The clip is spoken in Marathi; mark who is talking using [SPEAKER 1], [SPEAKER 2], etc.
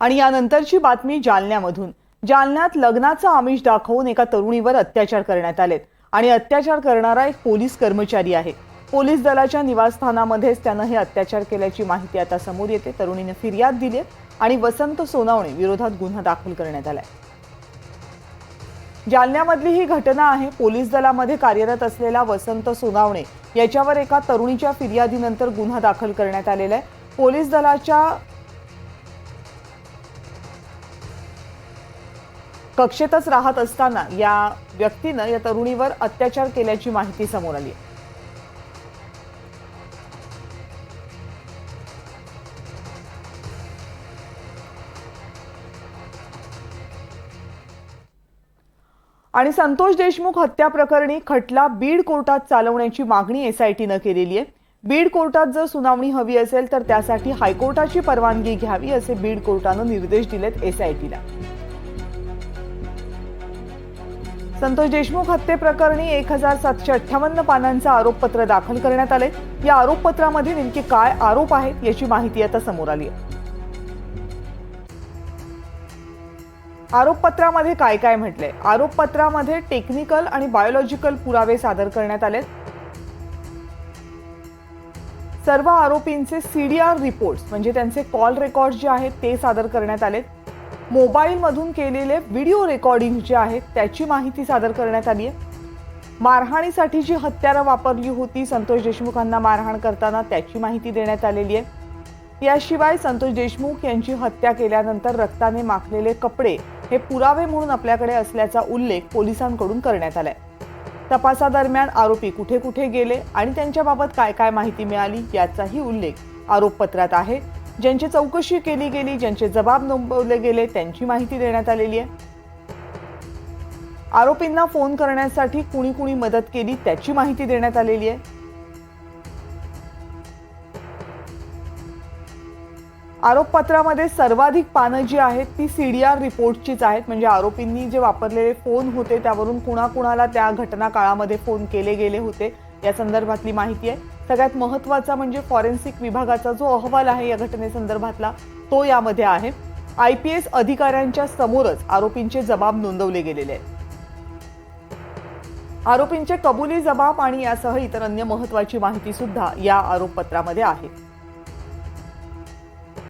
[SPEAKER 1] आणि यानंतरची बातमी जालन्यामधून। जालन्यात लग्नाचं आमिष दाखवून एका तरुणीवर अत्याचार करण्यात आलेत आणि अत्याचार करणारा एक पोलीस कर्मचारी आहे। पोलीस दलाच्या निवासस्थानामध्येच त्याने हे अत्याचार केल्याची माहिती आता समोर येते। तरुणीने फिर्याद दिली आणि वसंत सोनावणे विरोधात गुन्हा दाखल करण्यात आलाय। जालन्यामधली ही घटना आहे। पोलीस दलामध्ये कार्यरत असलेला वसंत सोनावणे याच्यावर एका तरुणीच्या फिर्यादीनंतर गुन्हा दाखल करण्यात आलेला आहे। पोलीस दलाच्या कक्षेतच राहत असताना या व्यक्तीने या तरुणीवर अत्याचार केल्याची माहिती समोर आली आहे। आणि संतोष देशमुख हत्या प्रकरणी खटला बीड कोर्टात चालवण्याची मागणी एसआयटीने केलेली आहे। बीड कोर्टात जर सुनावणी हवी असेल तर त्यासाठी हायकोर्टाची परवानगी घ्यावी असे बीड कोर्टाने निर्देश दिलेत एसआयटीला। संतोष देशमुख हत्ये प्रकरणी 1758 पानांचं आरोपपत्र दाखल करण्यात आले। या आरोपपत्रामध्ये नेमके काय आरोप आहेत याची माहिती आता समोर आली आहे। आरोपपत्रामध्ये काय काय म्हटलंय? आरोपपत्रामध्ये टेक्निकल आणि बायोलॉजिकल पुरावे सादर करण्यात आले। सर्व आरोपींचे सीडीआर रिपोर्ट्स म्हणजे त्यांचे कॉल रेकॉर्ड जे आहेत ते सादर करण्यात आले। मोबाईल मधून केलेले व्हिडिओ रेकॉर्डिंग जे आहेत त्याची माहिती सादर करण्यात आली आहे। मारहाणीसाठी जी हत्यारं वापरली होती संतोष देशमुखांना मारहाण करताना त्याची माहिती देण्यात आलेली आहे। याशिवाय संतोष देशमुख यांची हत्या केल्यानंतर रक्ताने माखलेले कपडे हे पुरावे म्हणून आपल्याकडे असल्याचा उल्लेख पोलिसांकडून करण्यात आलाय। तपासादरम्यान आरोपी कुठे कुठे गेले आणि त्यांच्याबाबत काय काय माहिती मिळाली याचाही उल्लेख आरोपपत्रात आहे। ज्यांची चौकशी केली गेली, ज्यांचे जबाब नोंदवले गेले त्यांची माहिती देण्यात आलेली आहे। आरोपींना फोन करण्यासाठी कुणी कुणी मदत केली त्याची माहिती देण्यात आलेली आहे। आरोपपत्रामध्ये सर्वाधिक पानं जी आहेत ती सीडीआर रिपोर्टचीच आहेत। म्हणजे आरोपींनी जे वापरलेले फोन होते त्यावरून कुणाकुणाला त्या घटना काळामध्ये फोन केले गेले होते या संदर्भातली माहिती आहे। सगळ्यात महत्त्वाचा म्हणजे फॉरेन्सिक विभागाचा जो अहवाल आहे या घटनेसंदर्भातला तो यामध्ये आहे। आयपीएस अधिकाऱ्यांच्या समोरच आरोपींचे जबाब नोंदवले गेलेले आहेत। आरोपींचे कबुली जबाब आणि यासह इतर अन्य महत्त्वाची माहिती सुद्धा या आरोपपत्रामध्ये आहे।